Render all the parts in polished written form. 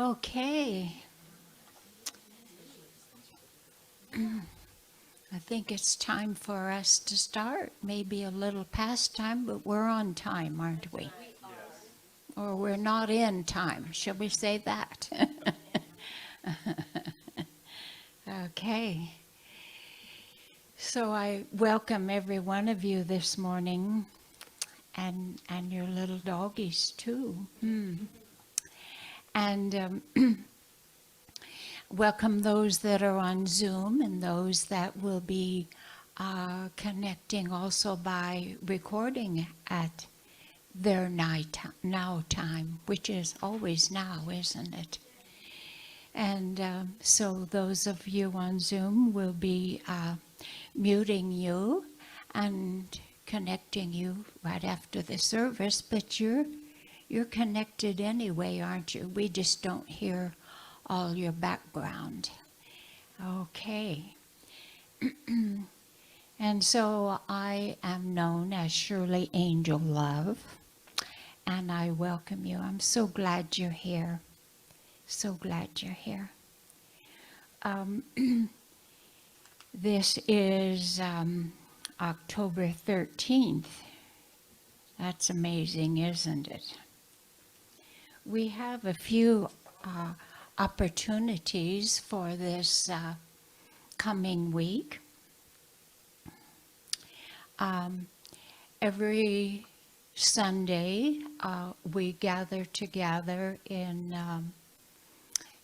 Okay. I think it's time for us to start. Maybe a little past time, but we're on time, aren't we? Or we're not in time. Shall we say that? Okay. So I welcome every one of you this morning, and your little doggies too. And welcome those that are on Zoom and those that will be connecting also by recording at their now time, which is always now, isn't it? And so those of you on Zoom will be muting you and connecting you right after the service, but you're connected anyway, aren't you? We just don't hear all your background. Okay. And so I am known as Shirley Angel Love, and I welcome you. I'm so glad you're here. So glad you're here. This is October 13th. That's amazing, isn't it? We have a few opportunities for this coming week. Every Sunday, we gather together in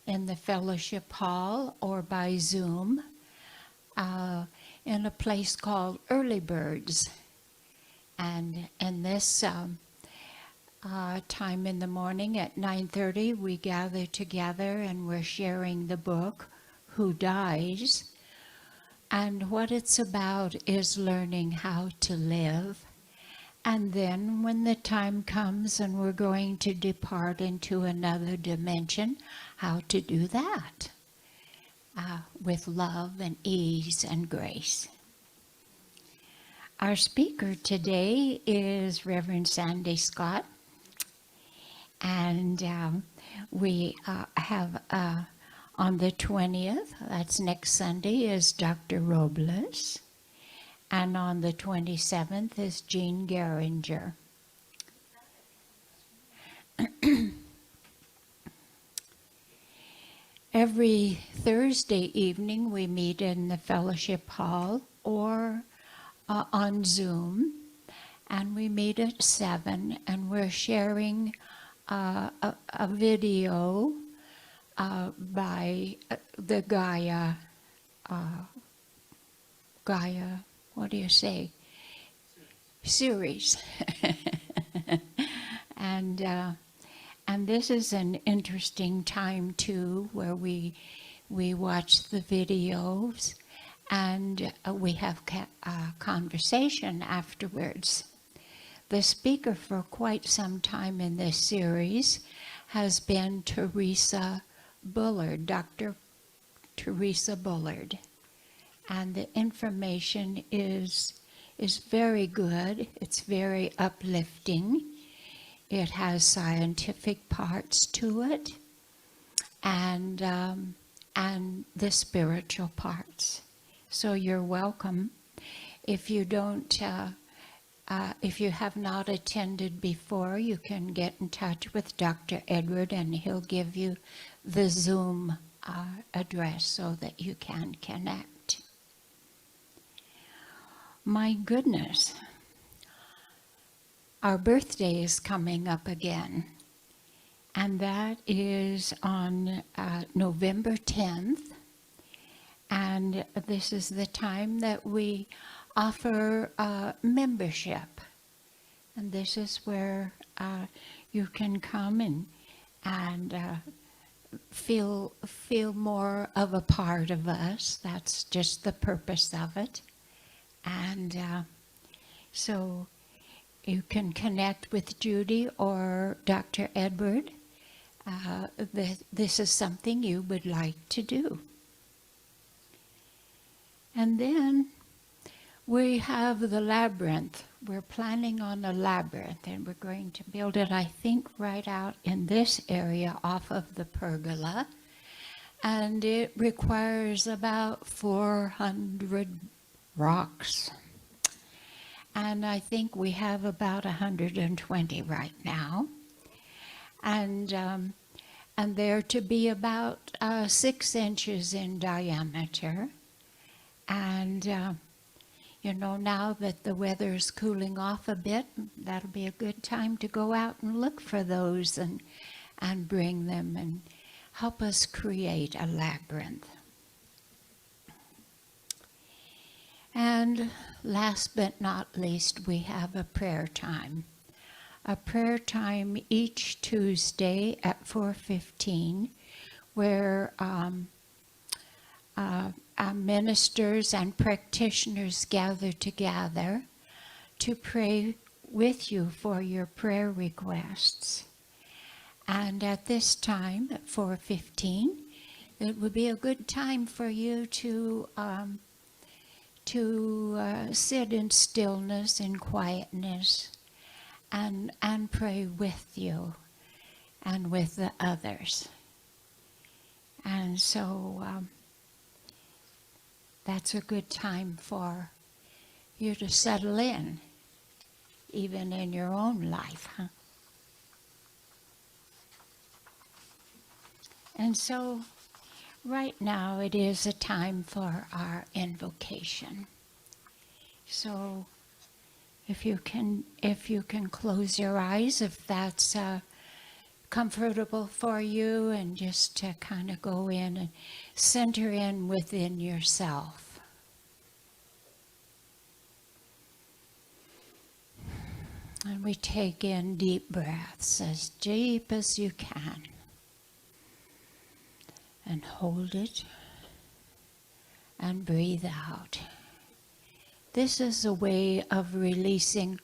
the fellowship hall or by Zoom in a place called Early Birds. And in this time in the morning at 9:30, we gather together and we're sharing the book, Who Dies? And what it's about is learning how to live. And then when the time comes and we're going to depart into another dimension, how to do that with love and ease and grace. Our speaker today is Reverend Sandy Scott. And we have on the 20th, that's next Sunday, is Dr. Robles. And on the 27th is Jean Geringer. Every Thursday evening we meet in the fellowship hall or on Zoom, and we meet at 7, and we're sharing a video by the Gaia, what do you say? Series. And this is an interesting time too, where we watch the videos and we have conversation afterwards. The speaker for quite some time in this series has been Teresa Bullard, Dr. Teresa Bullard. And the information is very good. It's very uplifting. It has scientific parts to it, and the spiritual parts. So you're welcome. If you don't, if you have not attended before, you can get in touch with Dr. Edward, and he'll give you the Zoom address so that you can connect. My goodness, our birthday is coming up again, and that is on November 10th, and this is the time that we offer membership, and this is where you can come and feel more of a part of us. That's just the purpose of it. And so you can connect with Judy or Dr. Edward. This is something you would like to do. And then we have the labyrinth we're planning on a labyrinth, and we're going to build it, I think, right out in this area off of the pergola. And it requires about 400 rocks. And I think we have about 120 right now. And they're to be about 6 inches in diameter. And, you know, now that the weather's cooling off a bit, that'll be a good time to go out and look for those and bring them and help us create a labyrinth. And last but not least, we have a prayer time. A prayer time each Tuesday at 4:15, where ministers and practitioners gather together to pray with you for your prayer requests. And at this time, at 4:15, it would be a good time for you to sit in stillness and quietness and pray with you and with the others. And so that's a good time for you to settle in, even in your own life, huh? And so right now it is a time for our invocation. So if you can close your eyes, if that's comfortable for you, and just to kind of go in and center in within yourself. And we take in deep breaths, as deep as you can. And hold it and breathe out. This is a way of releasing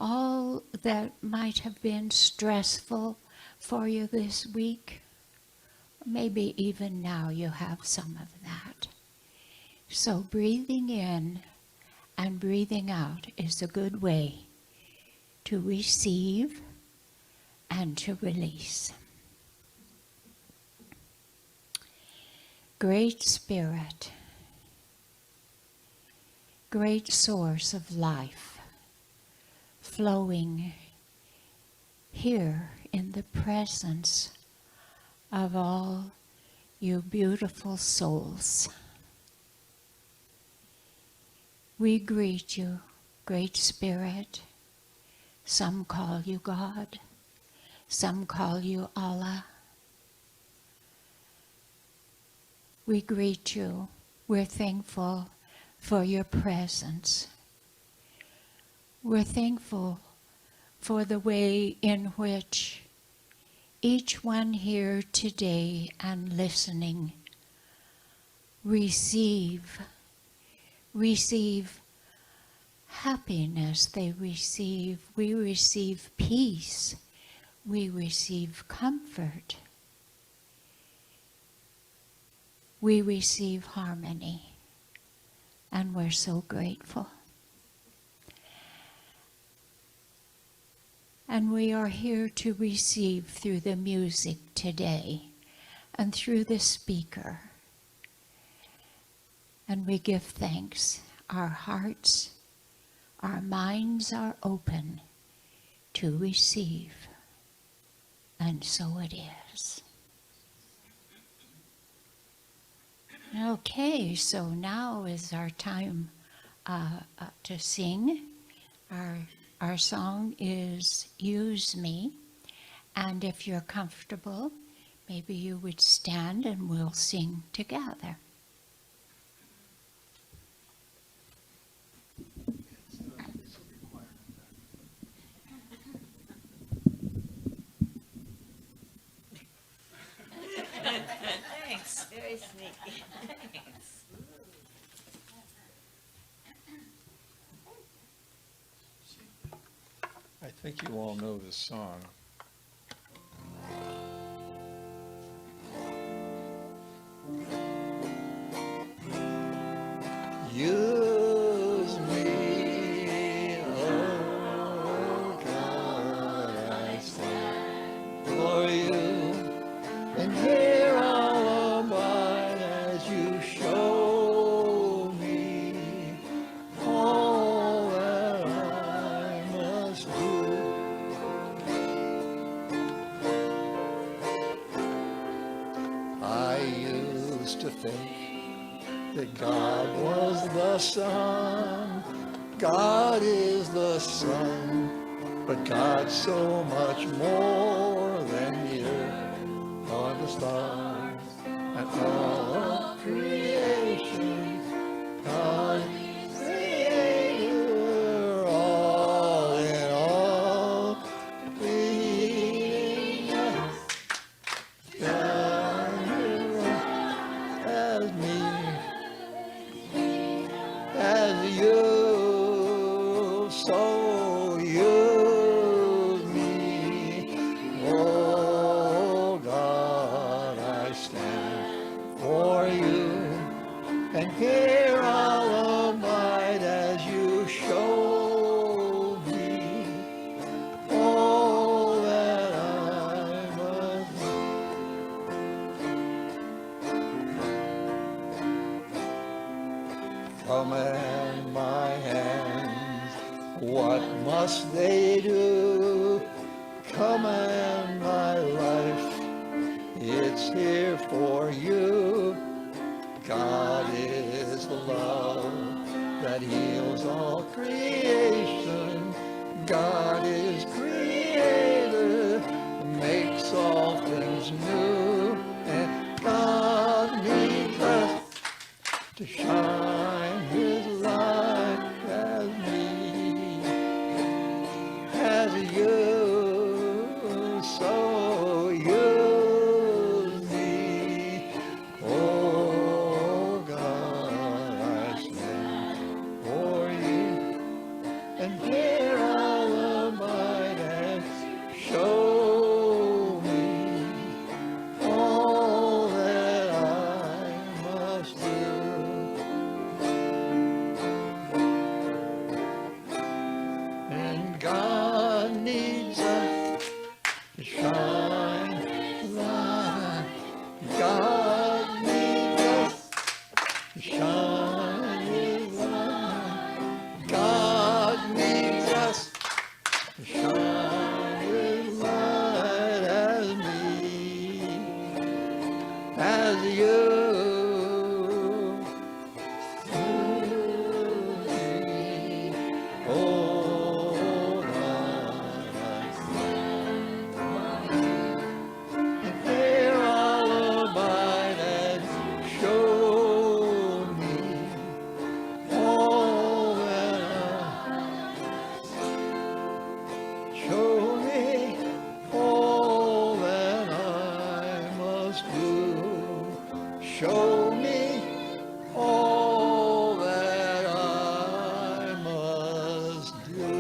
all that might have been stressful for you this week. Maybe even now you have some of that. So breathing in and breathing out is a good way to receive and to release. Great Spirit, great source of life, flowing here in the presence of all you beautiful souls. We greet you, Great Spirit. Some call you God, some call you Allah. We greet you. We're thankful for your presence. We're thankful for the way in which each one here today and listening receive happiness. We receive peace. We receive comfort. We receive harmony, and we're so grateful. And we are here to receive through the music today and through the speaker. And we give thanks. Our hearts, our minds are open to receive. And so it is. Okay, so now is our time to sing. Our song is Use Me. And if you're comfortable, maybe you would stand and we'll sing together. Thanks. Very sneaky. Thanks. I think you all know this song. Use me, oh used to think that God was the sun. God is the sun, but God's so much more than the earth or the stars and all of creation. God is creator, all in all, creating us. God as me, as you, so use me. Oh God, I stand for you, and here I'll abide as you show me all that I must do. Command my hands, what must they do? Command my life, it's here for you. God is the love that heals all creation. God is creator, makes all things new. And God needs us to shine his light as me, as you, so use me. Oh God, I stand for you, and here I'll abide and show me all that I must do. And God needs us to shine light. God needs us to shine his light. God needs us to shine his light as me, as you. Oh, and there I'll abide and show me all that show me all that I must do. Show me all that I must do.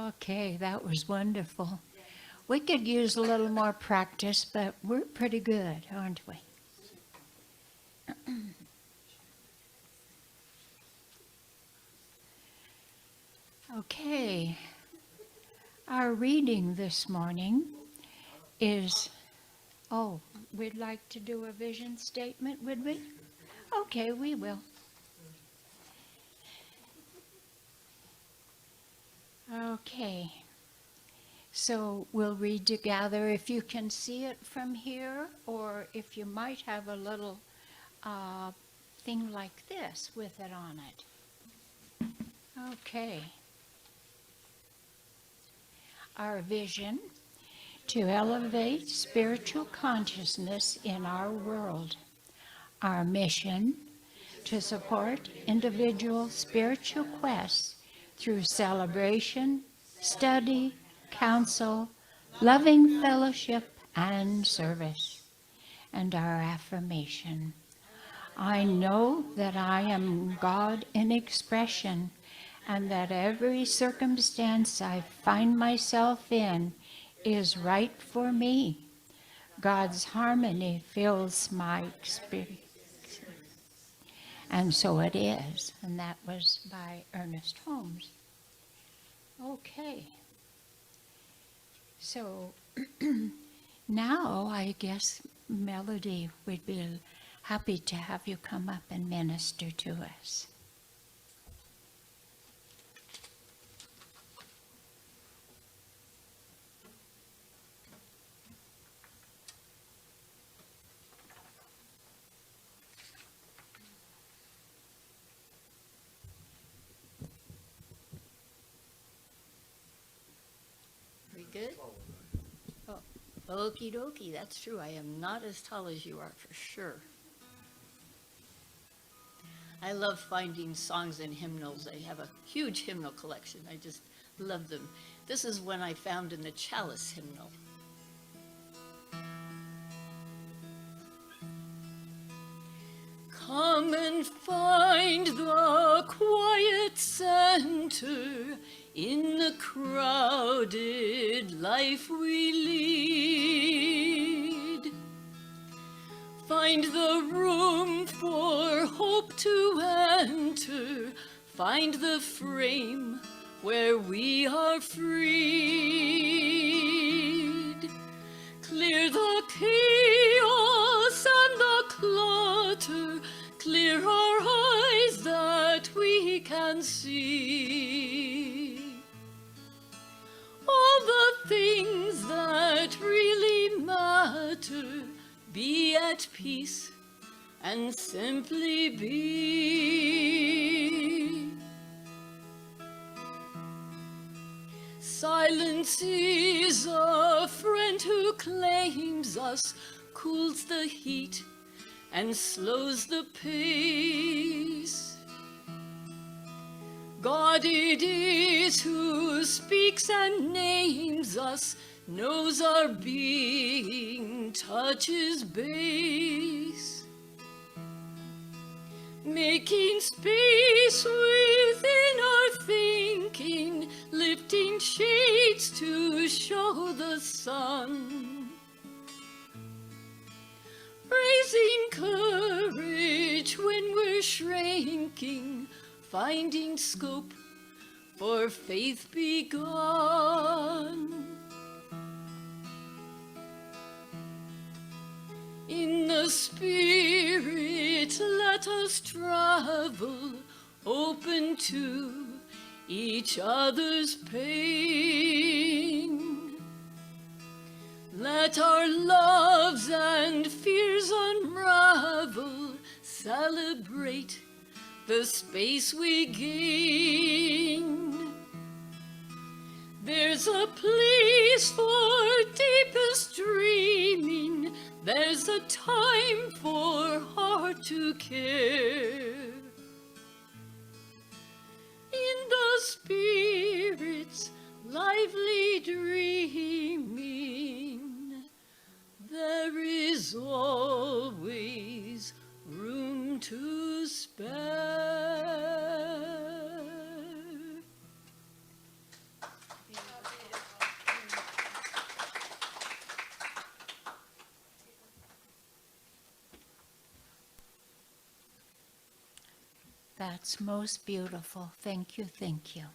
Okay, that was wonderful. We could use a little more practice, but we're pretty good, aren't we? Okay, our reading this morning is, we'd like to do a vision statement, would we? Okay, we will. Okay, so we'll read together. If you can see it from here, or if you might have a little thing like this with it on it. Okay. Our vision: to elevate spiritual consciousness in our world. Our mission: to support individual spiritual quests through celebration, study, counsel, loving fellowship, and service. And our affirmation: I know that I am God in expression, and that every circumstance I find myself in is right for me. God's harmony fills my experience, And so it is. And that was by Ernest Holmes. Okay. So now I guess Melody would be happy to have you come up and minister to us. We good? Oh, okie dokie, that's true. I am not as tall as you are, for sure. I love finding songs and hymnals. I have a huge hymnal collection. I just love them. This is one I found in the Chalice hymnal. Come and find the quiet center in the crowded life we lead. Find the room for hope to enter. Find the frame where we are freed. Clear the chaos and the clutter. Clear our eyes that we can see all the things that really matter. Be at peace and simply be. Silence is a friend who claims us, cools the heat and slows the pace. God it is who speaks and names us, knows our being, touches base. Making space within our thinking, lifting shades to show the sun. Raising courage when we're shrinking, finding scope for faith begun. In the Spirit, let us travel, open to each other's pain. Let our loves and fears unravel, celebrate the space we gain. There's a place for deepest dreaming. There's a time for heart to care. In the Spirit's lively dreaming, there is always room to spare. That's most beautiful. Thank you, thank you.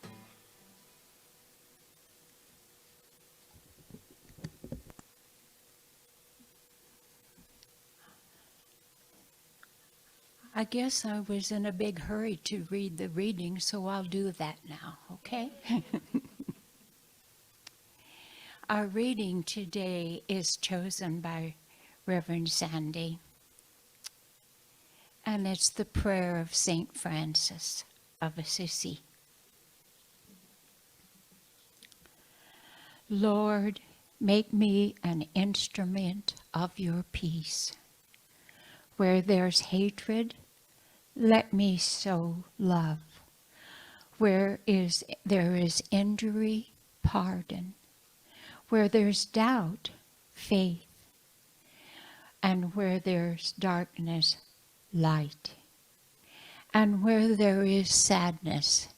I guess I was in a big hurry to read the reading, so I'll do that now, okay? Our reading today is chosen by Reverend Sandy, and it's the prayer of St. Francis of Assisi. Lord, make me an instrument of your peace. Where there's hatred, let me sow love. Where there is injury, pardon. Where there's doubt, faith. And where there's darkness, light. And where there is sadness,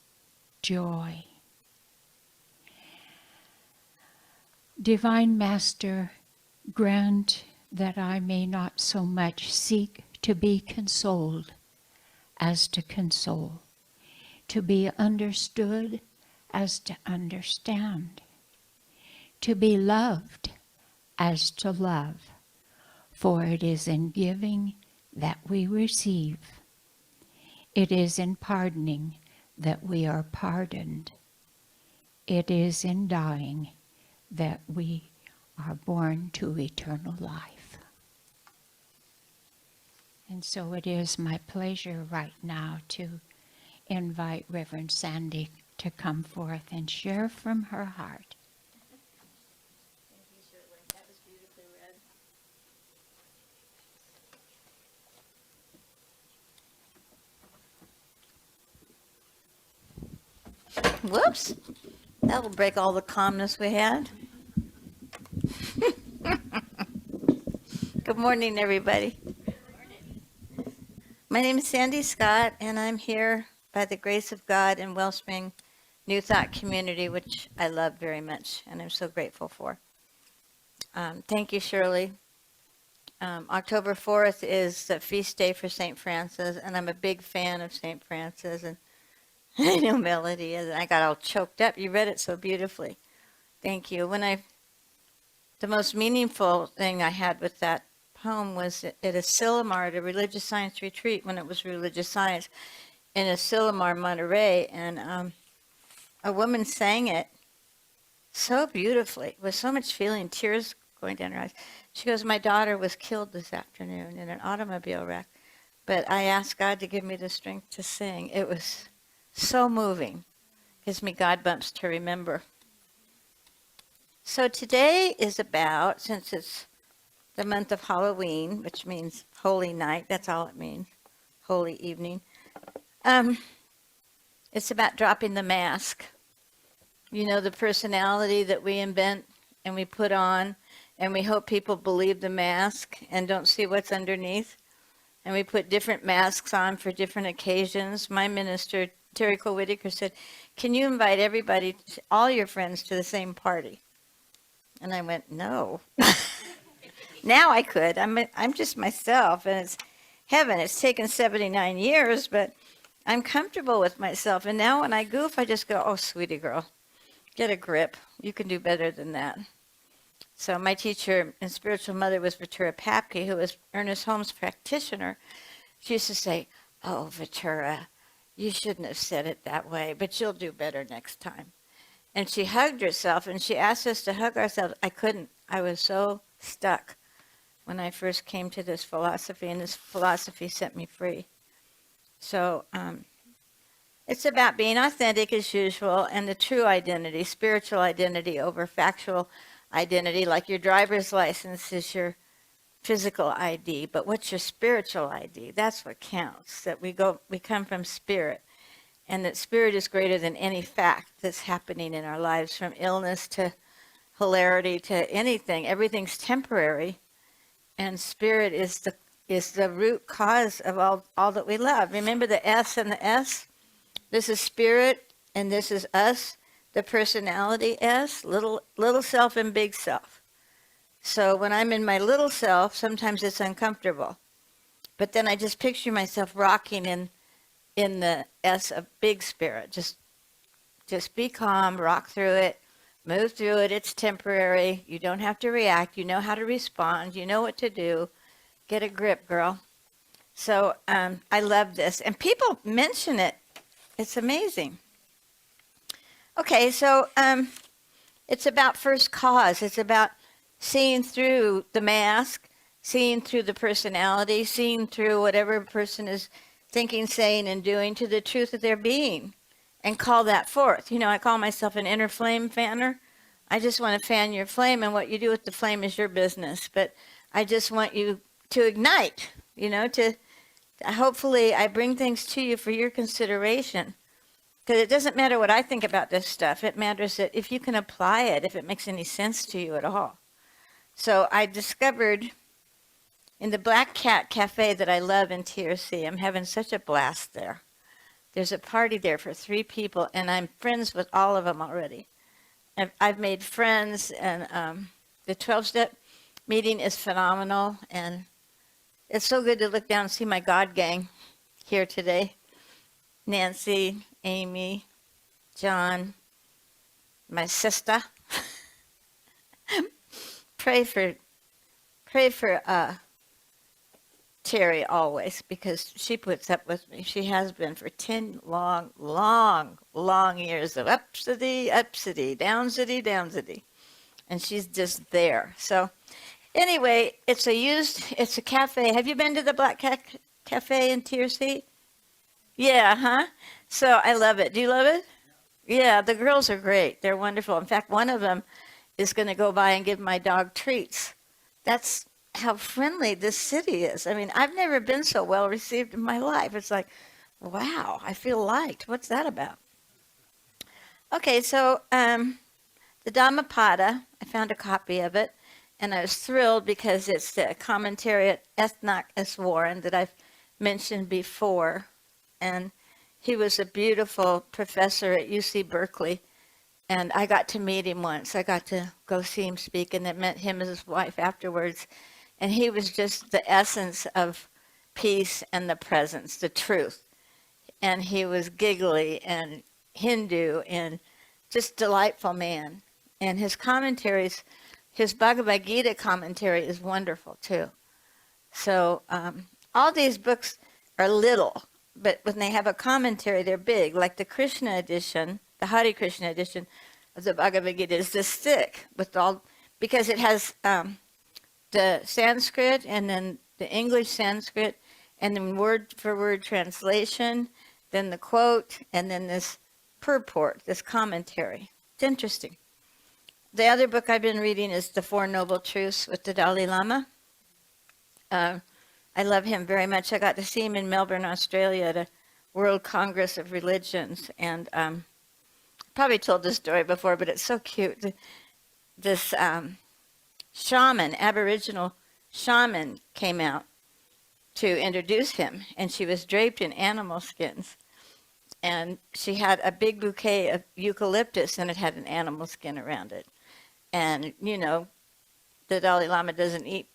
joy. Divine Master, grant that I may not so much seek to be consoled as to console, to be understood as to understand, to be loved as to love, for it is in giving that we receive. It is in pardoning that we are pardoned. It is in dying that we are born to eternal life. And so it is my pleasure right now to invite Reverend Sandy to come forth and share from her heart. Thank you, Shirley. That was beautifully read. Whoops. That will break all the calmness we had. Good morning, everybody. My name is Sandy Scott, and I'm here by the grace of God in Wellspring New Thought Community, which I love very much, and I'm so grateful for. Thank you, Shirley. October 4th is the feast day for St. Francis, and I'm a big fan of St. Francis, and I know Melody is, and I got all choked up. You read it so beautifully. Thank you. The most meaningful thing I had with that poem was at Asilomar, at a religious science retreat when it was religious science in Asilomar, Monterey, and a woman sang it so beautifully, with so much feeling, tears going down her eyes. She goes, "My daughter was killed this afternoon in an automobile wreck, but I asked God to give me the strength to sing." It was so moving. Gives me God bumps to remember. So today is about, since it's the month of Halloween, which means holy night, that's all it means, holy evening. It's about dropping the mask. You know, the personality that we invent and we put on, and we hope people believe the mask and don't see what's underneath. And we put different masks on for different occasions. My minister, Terry Cole Whitaker, said, "Can you invite everybody, all your friends, to the same party?" And I went, "No." Now I could. I'm just myself, and it's heaven. It's taken 79 years, but I'm comfortable with myself. And now when I goof, I just go, "Oh, sweetie girl, get a grip. You can do better than that." So my teacher and spiritual mother was Ventura Papke, who was Ernest Holmes' practitioner. She used to say, "Oh, Ventura, you shouldn't have said it that way, but you'll do better next time." And she hugged herself, and she asked us to hug ourselves. I couldn't. I was so stuck when I first came to this philosophy, and this philosophy set me free. So it's about being authentic as usual, and the true identity, spiritual identity over factual identity. Like your driver's license is your physical ID, but what's your spiritual ID? That's what counts, that we come from spirit, and that spirit is greater than any fact that's happening in our lives, from illness to hilarity to anything. Everything's temporary, and spirit is the root cause of all that we love. Remember the S and the S? This is spirit, and this is us, the personality S, little self and big self. So when I'm in my little self, sometimes it's uncomfortable. But then I just picture myself rocking in the S of big spirit. Just be calm, rock through it, move through it. It's temporary. You don't have to react. You know how to respond. You know what to do. Get a grip, girl. So I love this. And people mention it. It's amazing. Okay, so it's about first cause. It's about seeing through the mask, seeing through the personality, seeing through whatever a person is thinking, saying, and doing to the truth of their being, and call that forth. You know, I call myself an inner flame fanner. I just want to fan your flame, and what you do with the flame is your business. But I just want you to ignite, you know, to hopefully I bring things to you for your consideration. Because it doesn't matter what I think about this stuff. It matters that if you can apply it, if it makes any sense to you at all. So I discovered in the Black Cat Cafe that I love in TRC, I'm having such a blast there. There's a party there for 3 people, and I'm friends with all of them already. I've made friends, and the 12-step meeting is phenomenal, and it's so good to look down and see my God gang. here today. Nancy, Amy, John, my sister. pray for Terry always, because she puts up with me. She has been for 10 long years of up-city, down-city, down-city. And she's just there. So anyway, it's a cafe. Have you been to the Black Cat Cafe in TRC? Yeah, huh? So I love it. Do you love it? Yeah, the girls are great. They're wonderful. In fact, one of them is going to go by and give my dog treats. That's how friendly this city is. I mean, I've never been so well received in my life. It's like, wow, I feel liked. What's that about? Okay, so the Dhammapada, I found a copy of it, and I was thrilled because it's the commentary at Ethnoc S. Warren that I've mentioned before. And he was a beautiful professor at UC Berkeley. And I got to meet him once. I got to go see him speak, and I met him and his wife afterwards. And he was just the essence of peace and the presence, the truth. And he was giggly and Hindu and just delightful man. And his commentaries, his Bhagavad Gita commentary is wonderful too. So all these books are little, but when they have a commentary, they're big. Like the Krishna edition, the Hare Krishna edition of the Bhagavad Gita is this thick with all, because it has the Sanskrit and then the English Sanskrit and then word for word translation, then the quote, and then this purport, this commentary. It's interesting. The other book I've been reading is The Four Noble Truths with the Dalai Lama. I love him very much. I got to see him in Melbourne, Australia at a World Congress of Religions. And probably told this story before, but it's so cute. This shaman, Aboriginal shaman, came out to introduce him. And she was draped in animal skins. And she had a big bouquet of eucalyptus, and it had an animal skin around it. And, you know, the Dalai Lama doesn't eat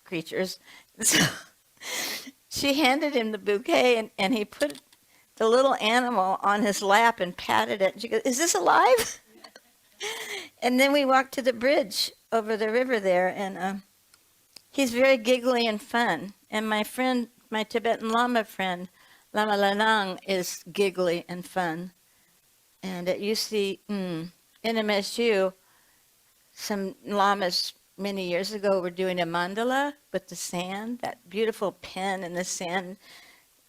creatures. So she handed him the bouquet, and he put the little animal on his lap and patted it. And she goes, "Is this alive?" And then we walked to the bridge over the river there, and he's very giggly and fun. And my friend, my Tibetan Lama friend, Lama Lanang, is giggly and fun. And at UC, in MSU, some lamas many years ago were doing a mandala with the sand, that beautiful pen in the sand,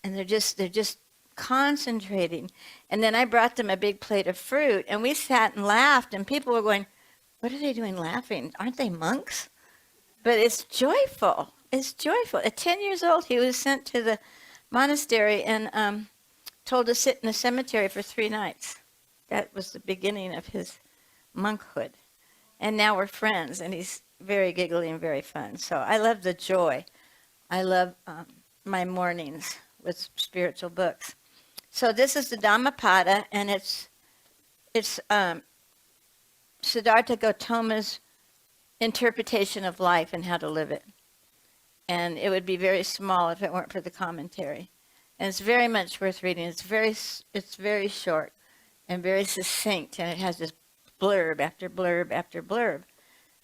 and they're just concentrating. And then I brought them a big plate of fruit, and we sat and laughed, and people were going, "What are they doing laughing? Aren't they monks?" But it's joyful. It's joyful. At 10 years old, he was sent to the monastery and told to sit in the cemetery for 3 nights. That was the beginning of his monkhood. And now we're friends, and he's very giggly and very fun. So I love the joy. I love my mornings with spiritual books. So this is the Dhammapada, and it's Siddhartha Gautama's interpretation of life and how to live it. And it would be very small if it weren't for the commentary. And it's very much worth reading. It's very short and very succinct, and it has this blurb after blurb after blurb.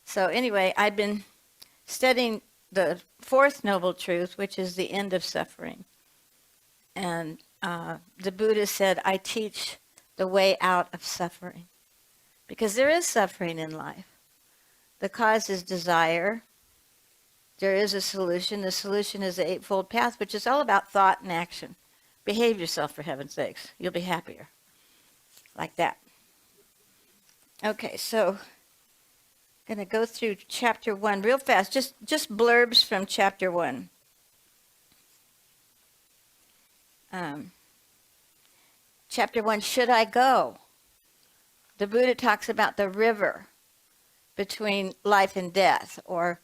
So anyway, I've been studying the fourth noble truth, which is the end of suffering. And the Buddha said, "I teach the way out of suffering." Because there is suffering in life. The cause is desire. There is a solution. The solution is the Eightfold Path, which is all about thought and action. Behave yourself, for heaven's sakes. You'll be happier. Like that. Okay, so I'm going to go through chapter 1 real fast. Just blurbs from chapter 1. Chapter 1, should I go? The Buddha talks about the river between life and death, or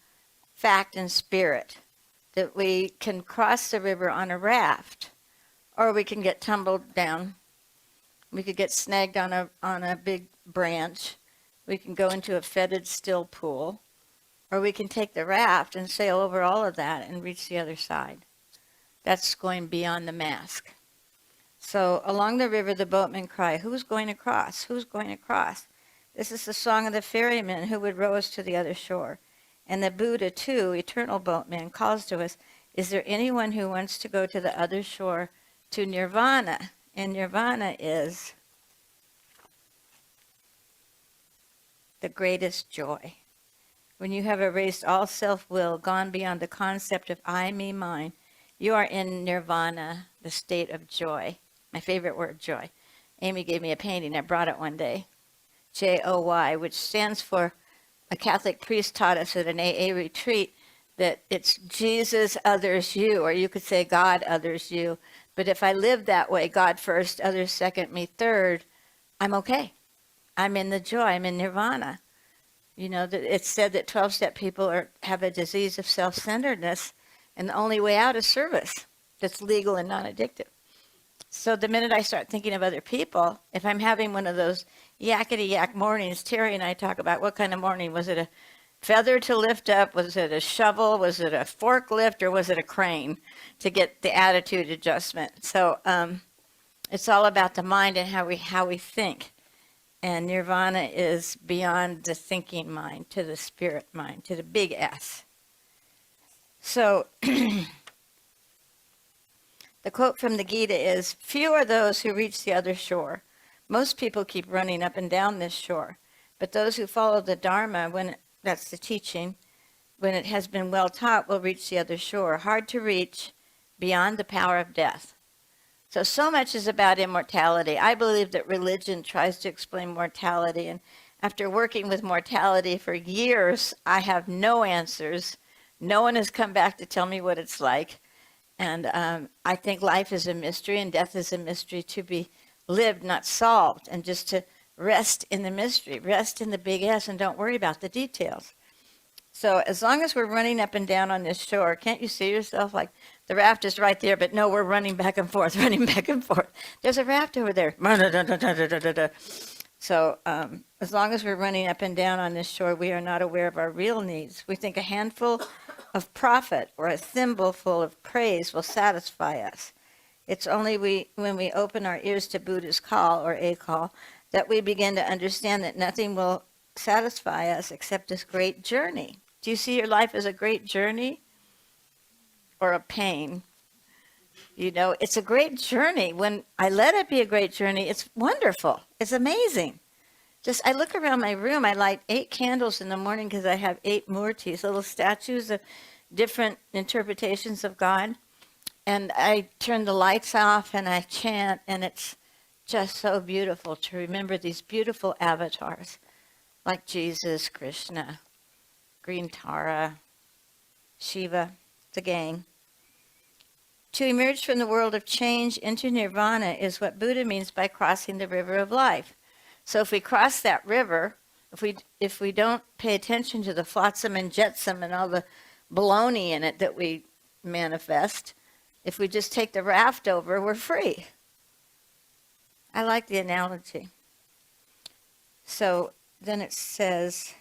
fact and spirit, that we can cross the river on a raft, or we can get tumbled down. We could get snagged on a big branch. We can go into a fetid still pool, or we can take the raft and sail over all of that and reach the other side. That's going beyond the mask. So along the river, the boatmen cry, "Who's going across? Who's going across?" This is the song of the ferryman who would row us to the other shore. And the Buddha, too, eternal boatman, calls to us, "Is there anyone who wants to go to the other shore, to nirvana?" And nirvana is the greatest joy. When you have erased all self-will, gone beyond the concept of I, me, mine, you are in nirvana, the state of joy. My favorite word, joy. Amy gave me a painting. I brought it one day. Joy, which stands for, a Catholic priest taught us at an AA retreat, that it's Jesus, others, you, or you could say God, others, you. But if I live that way, God first, others second, me third, I'm okay. I'm in the joy. I'm in nirvana. You know, it's said that 12-step people have a disease of self-centeredness, and the only way out is service that's legal and non-addictive. So the minute I start thinking of other people, if I'm having one of those yakety-yak mornings, Terry and I talk about what kind of morning. Was it a feather to lift up? Was it a shovel? Was it a forklift? Or was it a crane to get the attitude adjustment? So it's all about the mind and how we think. And nirvana is beyond the thinking mind to the spirit mind, to the big S. So the quote from the Gita is, "Few are those who reach the other shore. Most people keep running up and down this shore. But those who follow the Dharma, that's the teaching, when it has been well taught, will reach the other shore, hard to reach, beyond the power of death." So much is about immortality. I believe that religion tries to explain mortality. And after working with mortality for years, I have no answers. No one has come back to tell me what it's like. And I think life is a mystery and death is a mystery to be lived, not solved, and just to rest in the mystery, rest in the big S, and don't worry about the details. So as long as we're running up and down on this shore, can't you see yourself? Like the raft is right there, but no, we're running back and forth, running back and forth. There's a raft over there. So as long as we're running up and down on this shore, we are not aware of our real needs. We think a handful of profit or a thimble full of praise will satisfy us. It's only when we open our ears to Buddha's call, or a call, that we begin to understand that nothing will satisfy us except this great journey. Do you see your life as a great journey or a pain? You know, it's a great journey. When I let it be a great journey, it's wonderful. It's amazing. I look around my room, I light 8 candles in the morning because I have 8 murtis, little statues of different interpretations of God. And I turn the lights off and I chant, and it's just so beautiful to remember these beautiful avatars like Jesus, Krishna, Green Tara, Shiva, the gang. To emerge from the world of change into nirvana is what Buddha means by crossing the river of life. So if we cross that river, if we don't pay attention to the flotsam and jetsam and all the baloney in it that we manifest, if we just take the raft over, we're free. I like the analogy. So then it says,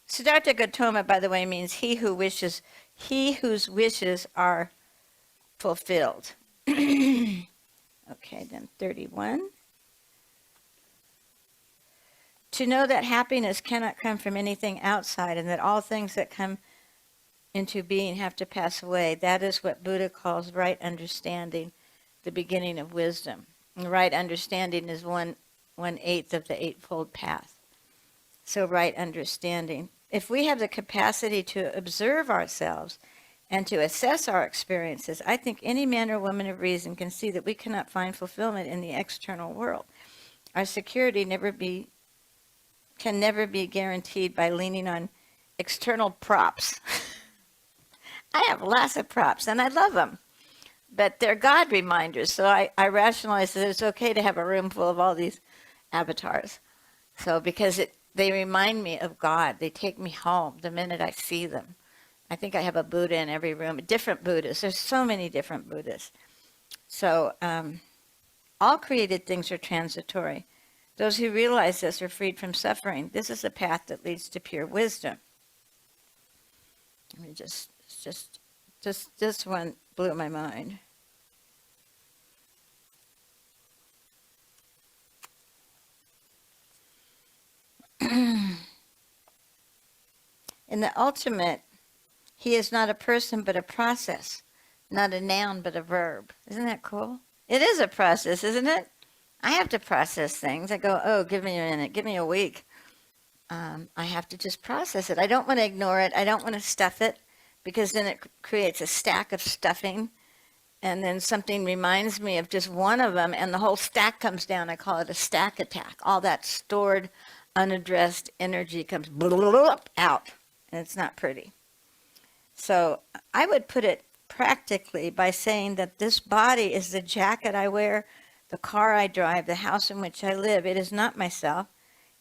Siddhartha Gautama, by the way, means he whose wishes are fulfilled. Okay, then 31. To know that happiness cannot come from anything outside, and that all things that come into being have to pass away, that is what Buddha calls right understanding, the beginning of wisdom. And right understanding is 1/8 of the Eightfold Path. So right understanding. If we have the capacity to observe ourselves and to assess our experiences, I think any man or woman of reason can see that we cannot find fulfillment in the external world. Our security can never be guaranteed by leaning on external props. I have lots of props, and I love them. But they're God reminders, so I rationalize that it's okay to have a room full of all these avatars. So because they remind me of God. They take me home the minute I see them. I think I have a Buddha in every room, different Buddhas. There's so many different Buddhas. So all created things are transitory. Those who realize this are freed from suffering. This is the path that leads to pure wisdom. Let me just this one blew my mind. In the ultimate, he is not a person but a process, not a noun but a verb. Isn't that cool? It is a process, isn't it? I have to process things. I go, oh, give me a minute, give me a week. I have to just process it. I don't want to ignore it. I don't want to stuff it, because then it creates a stack of stuffing. And then something reminds me of just one of them, and the whole stack comes down. I call it a stack attack. All that stored, unaddressed energy comes out, and it's not pretty. So I would put it practically by saying that this body is the jacket I wear, the car I drive, the house in which I live. It is not myself.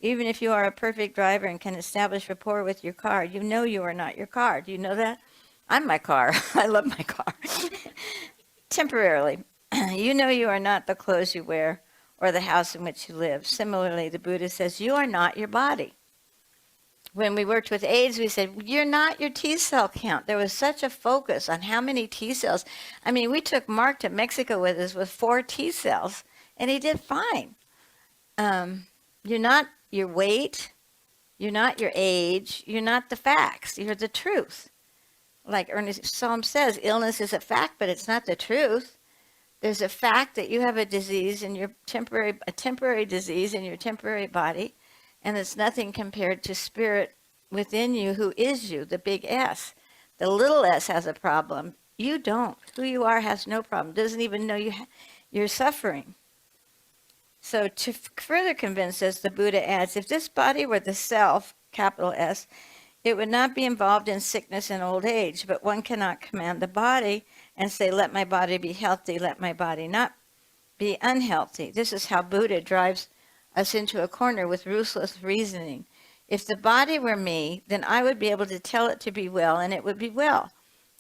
Even if you are a perfect driver and can establish rapport with your car, you know you are not your car. Do you know that? I'm my car. I love my car. Temporarily. You know you are not the clothes you wear or the house in which you live. Similarly, the Buddha says, you are not your body. When we worked with AIDS, we said, you're not your T cell count. There was such a focus on how many T cells. I mean, we took Mark to Mexico with us with 4 T cells, and he did fine. You're not your weight. You're not your age. You're not the facts. You're the truth. Like Ernest Psalm says, illness is a fact, but it's not the truth. There's a fact that you have a disease in your temporary disease in your temporary body, and it's nothing compared to spirit within you who is you, the big S. The little s has a problem. You don't. Who you are has no problem. Doesn't even know you're suffering. So to further convince us, the Buddha adds, if this body were the self, capital S, it would not be involved in sickness and old age, but one cannot command the body and say, let my body be healthy, let my body not be unhealthy. This is how Buddha drives us into a corner with ruthless reasoning. If the body were me, then I would be able to tell it to be well, and it would be well.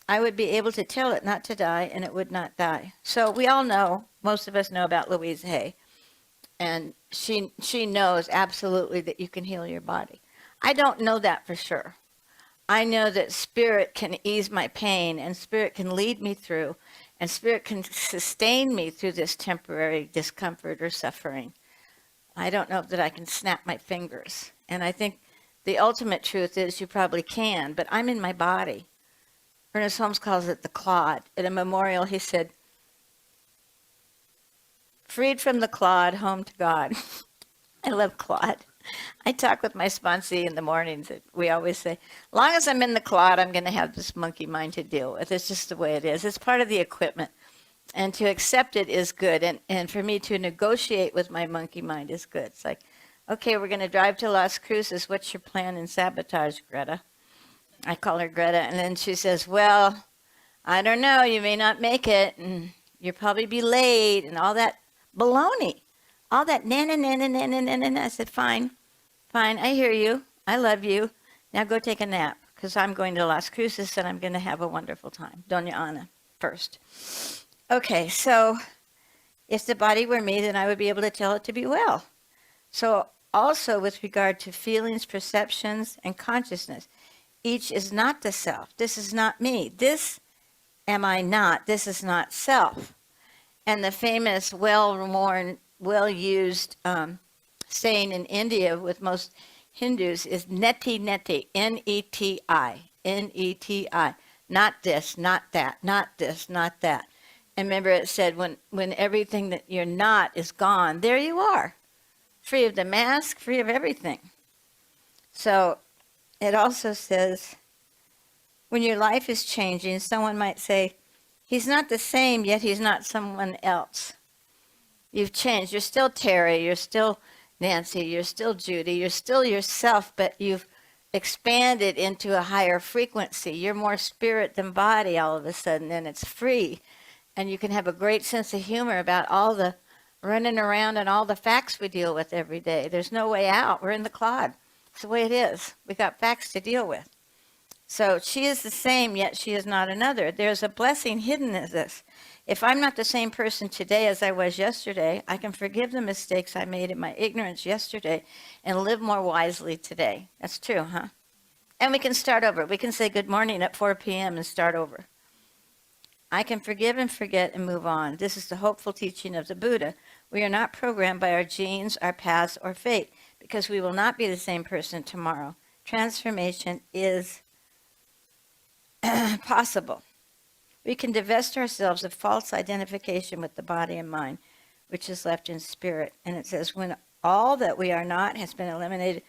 I would be able to tell it not to die, and it would not die. So we all know, most of us know about Louise Hay, and she knows absolutely that you can heal your body. I don't know that for sure. I know that spirit can ease my pain, and spirit can lead me through, and spirit can sustain me through this temporary discomfort or suffering. I don't know that I can snap my fingers. And I think the ultimate truth is you probably can, but I'm in my body. Ernest Holmes calls it the clod. At a memorial, he said, freed from the clod, home to God. I love clod. I talk with my sponsee in the mornings. We always say, long as I'm in the clod, I'm going to have this monkey mind to deal with. It's just the way it is. It's part of the equipment. And to accept it is good. And for me to negotiate with my monkey mind is good. It's like, okay, we're going to drive to Las Cruces. What's your plan in sabotage, Greta? I call her Greta. And then she says, well, I don't know. You may not make it. And you'll probably be late and all that baloney. All that na. I said, fine, I hear you. I love you. Now go take a nap, because I'm going to Las Cruces and I'm going to have a wonderful time. Doña Ana first. Okay, so if the body were me, then I would be able to tell it to be well. So also with regard to feelings, perceptions, and consciousness, each is not the self. This is not me. This am I not. This is not self. And the famous, well-worn, well-used saying in India with most Hindus is neti neti, N-E-T-I, N-E-T-I. Not this, not that, not this, not that. And remember it said when everything that you're not is gone, there you are, free of the mask, free of everything. So it also says, when your life is changing, someone might say, he's not the same, yet he's not someone else. You've changed. You're still Terry. You're still Nancy. You're still Judy. You're still yourself, but you've expanded into a higher frequency. You're more spirit than body all of a sudden, and it's free. And you can have a great sense of humor about all the running around and all the facts we deal with every day. There's no way out. We're in the clod. It's the way it is. We got facts to deal with. So she is the same, yet she is not another. There's a blessing hidden in this. If I'm not the same person today as I was yesterday, I can forgive the mistakes I made in my ignorance yesterday and live more wisely today. That's true, huh? And we can start over. We can say good morning at 4 p.m. and start over. I can forgive and forget and move on. This is the hopeful teaching of the Buddha. We are not programmed by our genes, our past, or fate, because we will not be the same person tomorrow. Transformation is possible. We can divest ourselves of false identification with the body and mind, which is left in spirit. And it says, when all that we are not has been eliminated,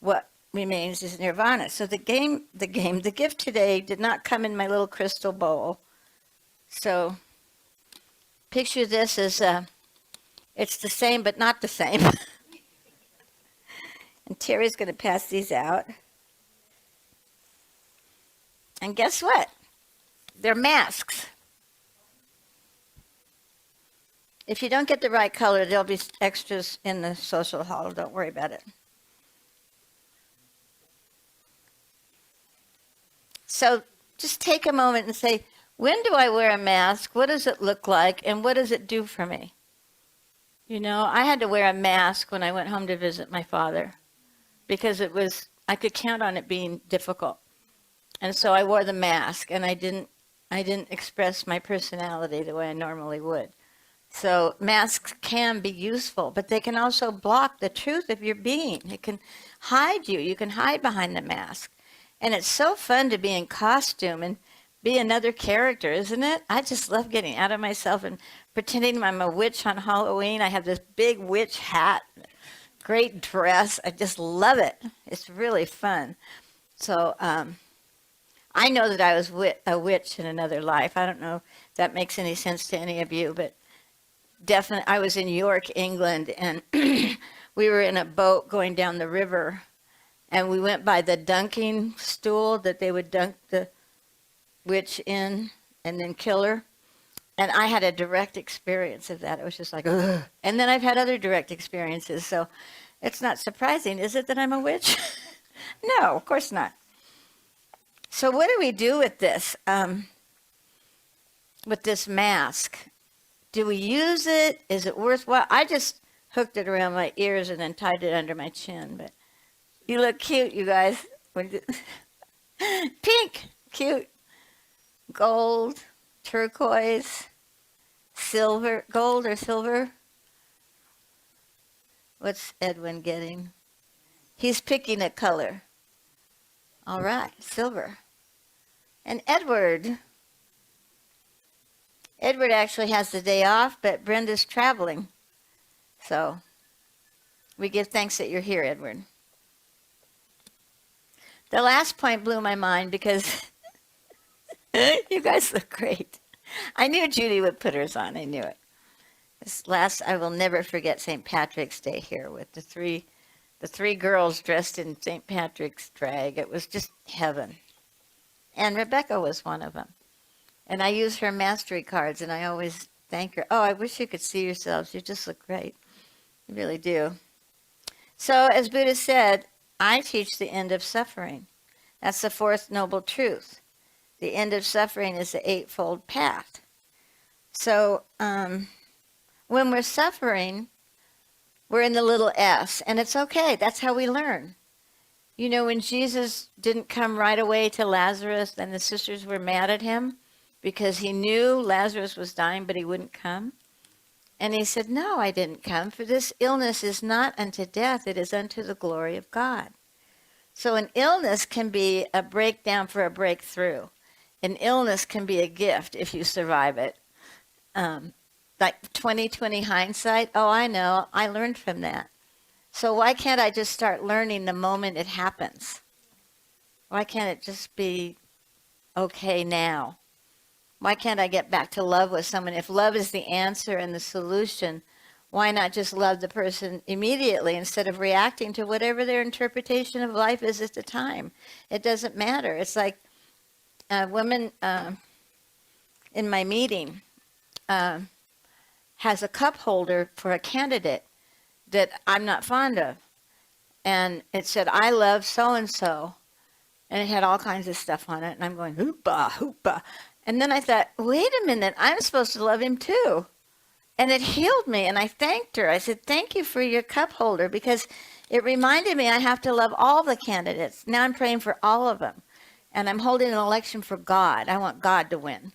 what remains is nirvana. So the gift today did not come in my little crystal bowl. So picture this as it's the same but not the same. And Terry's going to pass these out. And guess what? They're masks. If you don't get the right color, there'll be extras in the social hall. Don't worry about it. So just take a moment and say, when do I wear a mask? What does it look like? And what does it do for me? You know, I had to wear a mask when I went home to visit my father because I could count on it being difficult. And so I wore the mask, and I didn't express my personality the way I normally would. So masks can be useful, but they can also block the truth of your being. It can hide you. You can hide behind the mask. And it's so fun to be in costume and be another character, isn't it? I just love getting out of myself and pretending I'm a witch on Halloween. I have this big witch hat, great dress. I just love it. It's really fun. So I know that I was a witch in another life. I don't know if that makes any sense to any of you, but definitely I was in York, England, and we were in a boat going down the river, and we went by the dunking stool that they would dunk the witch in and then kill her. And I had a direct experience of that. It was just like, ugh. And then I've had other direct experiences. So it's not surprising, is it, that I'm a witch? No, of course not. So what do we do with this mask? Do we use it? Is it worthwhile? I just hooked it around my ears and then tied it under my chin. But you look cute, you guys. Pink, cute. Gold, turquoise, silver, gold or silver. What's Edwin getting? He's picking a color. All right, silver. And Edward actually has the day off, but Brenda's traveling. So we give thanks that you're here, Edward. The last point blew my mind because you guys look great. I knew Judy would put hers on. I knew it. I will never forget St. Patrick's Day here with the three girls dressed in St. Patrick's drag. It was just heaven. And Rebecca was one of them. And I use her mastery cards, and I always thank her. Oh, I wish you could see yourselves. You just look great. You really do. So, as Buddha said, I teach the end of suffering. That's the fourth noble truth. The end of suffering is the eightfold path. So, when we're suffering, we're in the little s, and it's okay. That's how we learn. You know, when Jesus didn't come right away to Lazarus, and the sisters were mad at him because he knew Lazarus was dying, but he wouldn't come. And he said, no, I didn't come, for this illness is not unto death, it is unto the glory of God. So an illness can be a breakdown for a breakthrough. An illness can be a gift if you survive it. Like 20/20 hindsight, oh, I know, I learned from that. So why can't I just start learning the moment it happens? Why can't it just be okay now? Why can't I get back to love with someone? If love is the answer and the solution, why not just love the person immediately instead of reacting to whatever their interpretation of life is at the time? It doesn't matter. It's like a woman in my meeting has a cup holder for a candidate that I'm not fond of. And it said, I love so-and-so. And it had all kinds of stuff on it. And I'm going, hoopah, hoopah. And then I thought, wait a minute, I'm supposed to love him too. And it healed me. And I thanked her. I said, thank you for your cup holder, because it reminded me I have to love all the candidates. Now I'm praying for all of them. And I'm holding an election for God. I want God to win.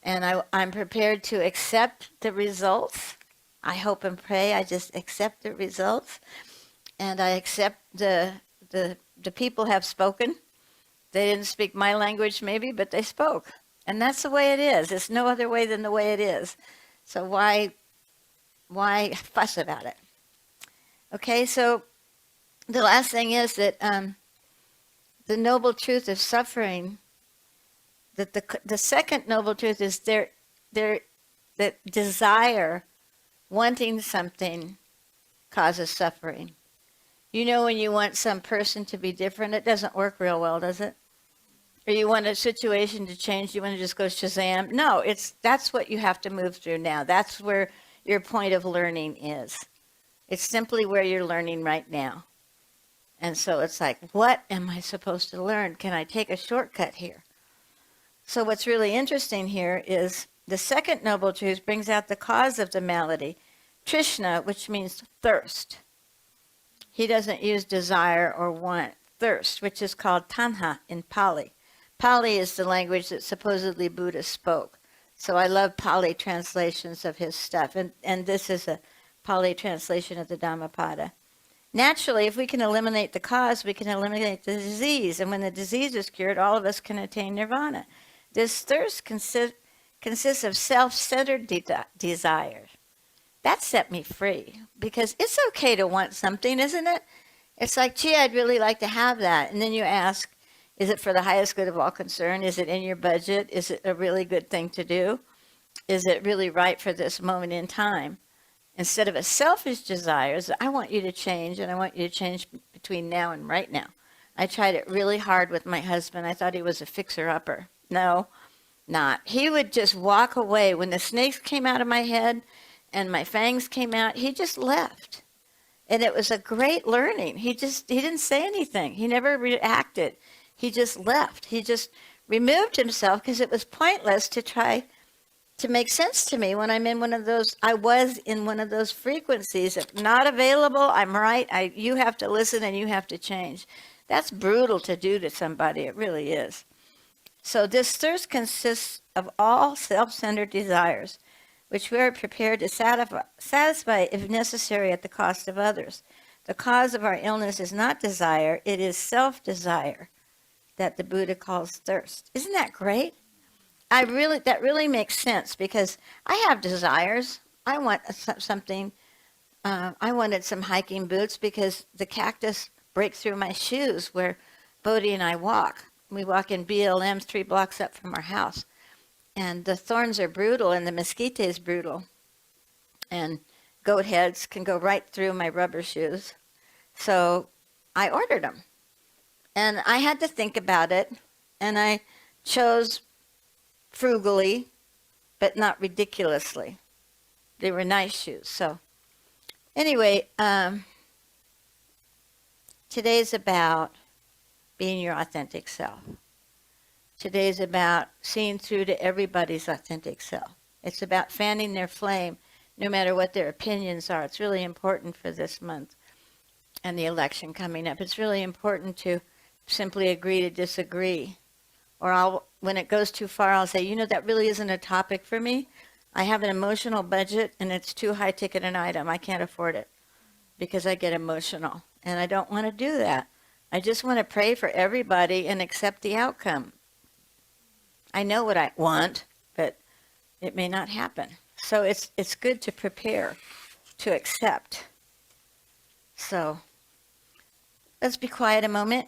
And I'm prepared to accept the results. I hope and pray I just accept the results. And I accept the people have spoken. They didn't speak my language maybe, but they spoke. And that's the way it is. It's no other way than the way it is. So why fuss about it? Okay, so the last thing is that the noble truth of suffering, that the second noble truth is that desire, wanting something, causes suffering. You know, when you want some person to be different, it doesn't work real well, does it? Or you want a situation to change, you want to just go Shazam. No, that's what you have to move through now. That's where your point of learning is. It's simply where you're learning right now. And so it's like, what am I supposed to learn? Can I take a shortcut here? So what's really interesting here is the second noble truth brings out the cause of the malady, Trishna, which means thirst. He doesn't use desire or want, thirst, which is called tanha in Pali. Pali is the language that supposedly Buddha spoke. So I love Pali translations of his stuff. And this is a Pali translation of the Dhammapada. Naturally, if we can eliminate the cause, we can eliminate the disease. And when the disease is cured, all of us can attain nirvana. This thirst consists of self-centered desires. That set me free, because it's okay to want something, isn't it? It's like, gee, I'd really like to have that. And then you ask, is it for the highest good of all concern? Is it in your budget? Is it a really good thing to do? Is it really right for this moment in time? Instead of a selfish desire, I want you to change, and I want you to change between now and right now. I tried it really hard with my husband. I thought he was a fixer-upper. No, not. He would just walk away. When the snakes came out of my head and my fangs came out, he just left. And it was a great learning. He didn't say anything. He never reacted. He just left. He just removed himself, because it was pointless to try to make sense to me when I'm in one of those. I was in one of those frequencies. If not available, I'm right. You have to listen and you have to change. That's brutal to do to somebody. It really is. So this thirst consists of all self-centered desires, which we are prepared to satisfy if necessary at the cost of others. The cause of our illness is not desire, it is self-desire that the Buddha calls thirst. Isn't that great? That really makes sense, because I have desires. I want something. I wanted some hiking boots because the cactus break through my shoes where Bodhi and I walk. We walk in BLMs 3 blocks up from our house. And the thorns are brutal, and the mesquite is brutal. And goat heads can go right through my rubber shoes. So I ordered them. And I had to think about it, and I chose frugally, but not ridiculously. They were nice shoes. So anyway, today's about being your authentic self. Today's about seeing through to everybody's authentic self. It's about fanning their flame, no matter what their opinions are. It's really important for this month and the election coming up. It's really important to simply agree to disagree. Or when it goes too far, I'll say, that really isn't a topic for me. I have an emotional budget, and it's too high ticket an item. I can't afford it because I get emotional, and I don't want to do that. I just want to pray for everybody and accept the outcome. I know what I want, but it may not happen. So it's good to prepare, to accept. So let's be quiet a moment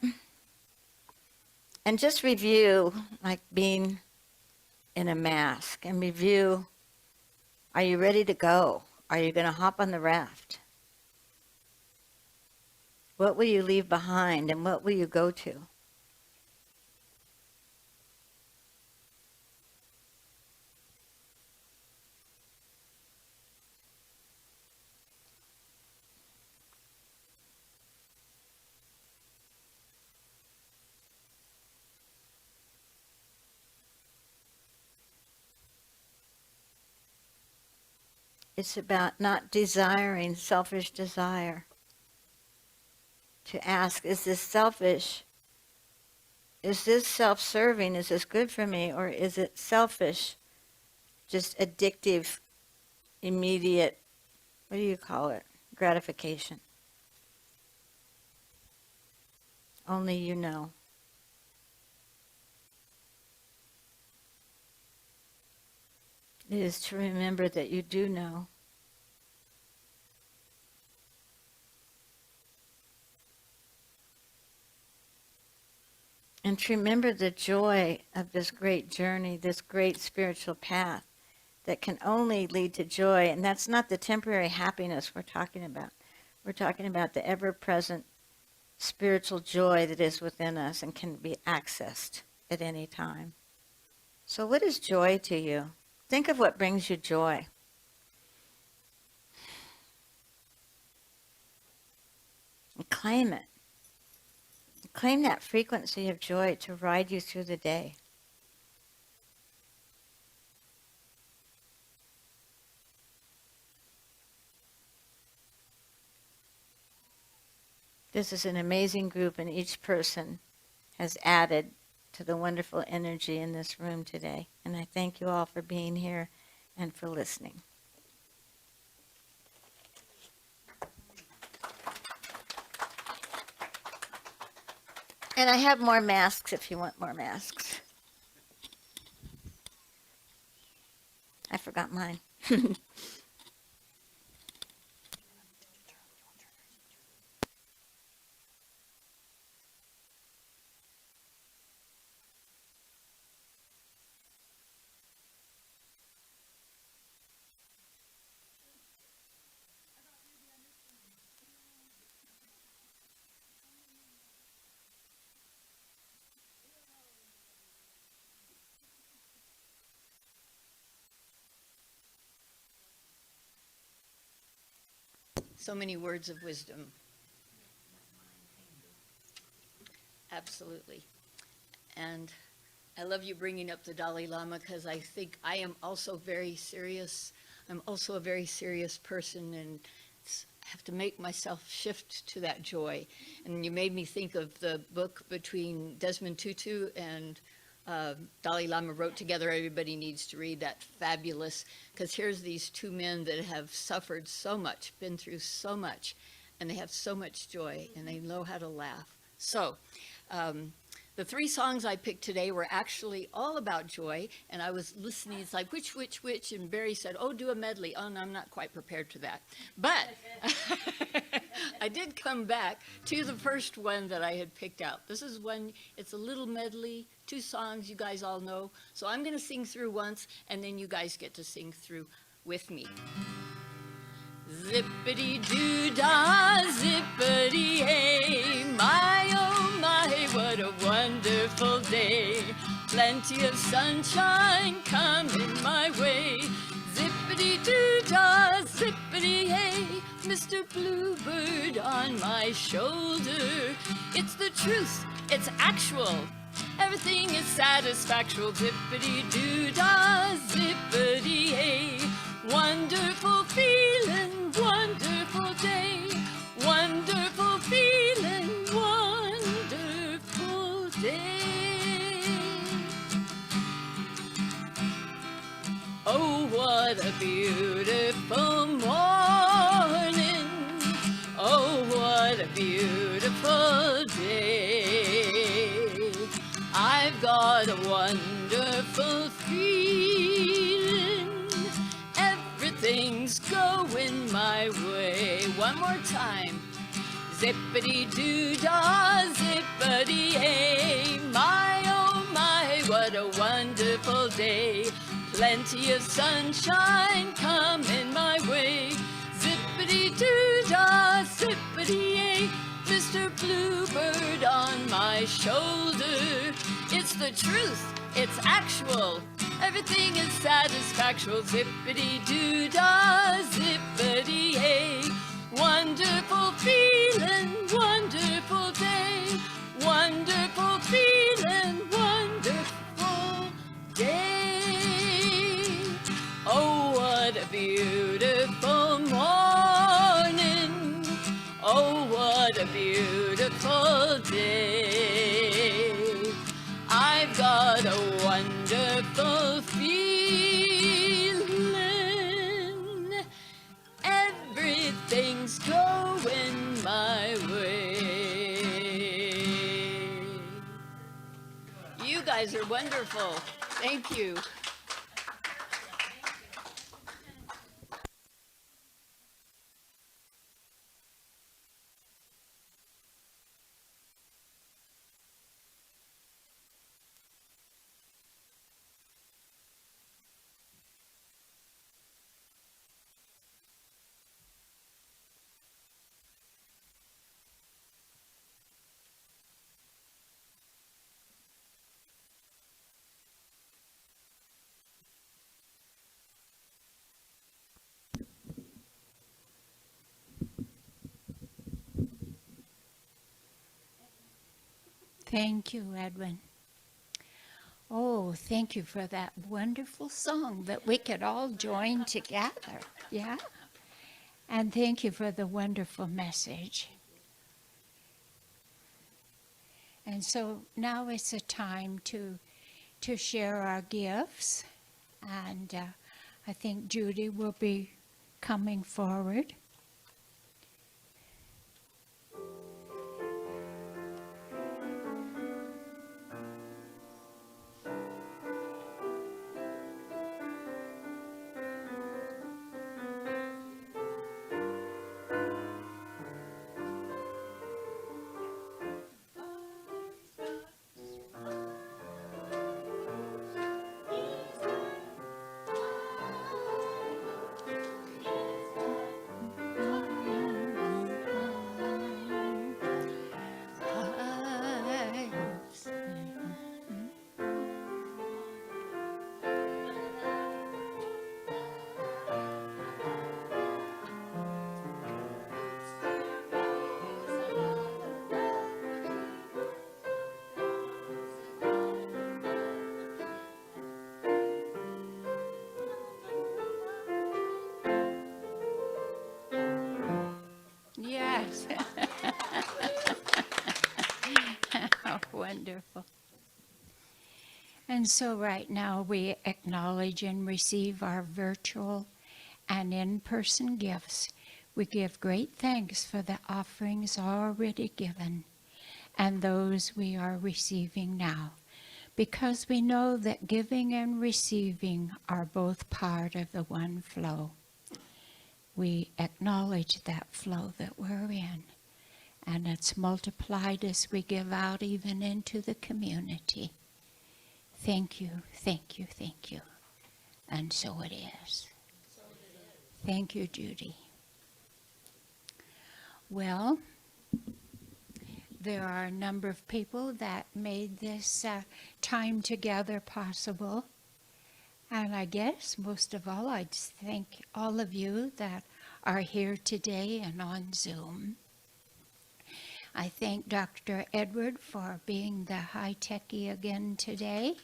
and just review, like being in a mask, and review, are you ready to go? Are you going to hop on the raft? What will you leave behind, and what will you go to? It's about not desiring selfish desire. To ask, is this selfish? Is this self-serving? Is this good for me? Or is it selfish just addictive, immediate, what do you call it? Gratification. Only you know. It is to remember that you do know. And to remember the joy of this great journey, this great spiritual path that can only lead to joy. And that's not the temporary happiness we're talking about. We're talking about the ever-present spiritual joy that is within us and can be accessed at any time. So what is joy to you? Think of what brings you joy. And claim it. Claim that frequency of joy to ride you through the day. This is an amazing group, and each person has added to the wonderful energy in this room today. And I thank you all for being here and for listening. And I have more masks if you want more masks. I forgot mine. So many words of wisdom. Absolutely. And I love you bringing up the Dalai Lama, because I think I am also very serious. I'm also a very serious person, and I have to make myself shift to that joy. And you made me think of the book between Desmond Tutu and Dalai Lama wrote together. Everybody needs to read that. Fabulous. Because here's these two men that have suffered so much, been through so much, and they have so much joy, and they know how to laugh. So the three songs I picked today were actually all about joy, and I was listening. It's like, which, and Barry said, oh, do a medley. Oh, no, I'm not quite prepared for that. But I did come back to the first one that I had picked out. This is one, it's a little medley, 2 songs you guys all know. So I'm going to sing through once, and then you guys get to sing through with me. Zippity-doo-dah, zippity-hey, my oh my, what a wonderful day. Plenty of sunshine coming my way. Zippity-doo-dah, zippity-hey, Mr. Bluebird on my shoulder. It's the truth, it's actual, everything is satisfactual. Zippity-doo-dah, zippity-hey, wonderful feeling, wonderful day, wonderful feeling, wonderful day. Oh, what a beautiful morning. Oh, what a beautiful day. I've got a wonderful feeling. Everything's going my way. One more time. Zippity-doo-dah, zippity-hey, my oh my, what a wonderful day. Plenty of sunshine coming my way. Zippity-doo-dah, zippity-hey, Mr. Bluebird on my shoulder. It's the truth, it's actual, everything is satisfactual. Zippity-doo-dah, zippity-hey, wonderful feeling, wonderful day, wonderful feeling, wonderful day. Oh, what a beautiful morning. Oh, what a beautiful day. I've got a wonderful feeling. guys are wonderful. Thank you. Thank you, Edwin. Oh, thank you for that wonderful song that we could all join together. Yeah. And thank you for the wonderful message. And so now it's a time to share our gifts. And I think Judy will be coming forward. Yes. Oh, wonderful. And so right now we acknowledge and receive our virtual and in-person gifts. We give great thanks for the offerings already given and those we are receiving now, because we know that giving and receiving are both part of the one flow. We acknowledge that flow that we're in, and it's multiplied as we give out even into the community. Thank you, thank you, thank you. And so it is. Thank you, Judy. Well, there are a number of people that made this time together possible. And I guess most of all, I'd thank all of you that are here today and on Zoom. I thank Dr. Edward for being the high-techie again today.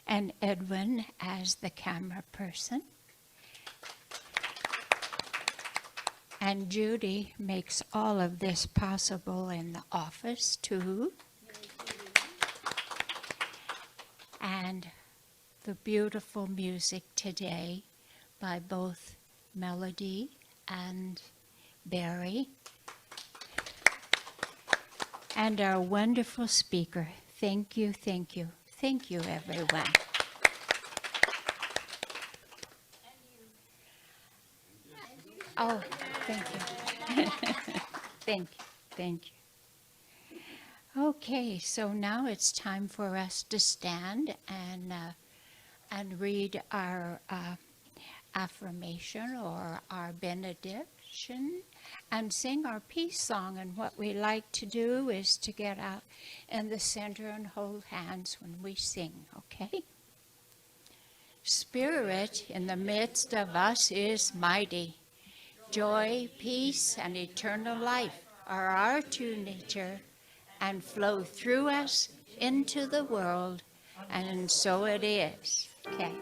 And Edwin as the camera person. And Judy makes all of this possible in the office too. And the beautiful music today by both Melody and Barry. And our wonderful speaker. Thank you, thank you. Thank you, everyone. Oh, thank you. Thank you, thank you. Okay, so now it's time for us to stand and read our affirmation or our benediction and sing our peace song. And what we like to do is to get out in the center and hold hands when we sing, okay? Spirit in the midst of us is mighty. Joy, peace, and eternal life are our true nature and flow through us into the world, and so it is. Okay.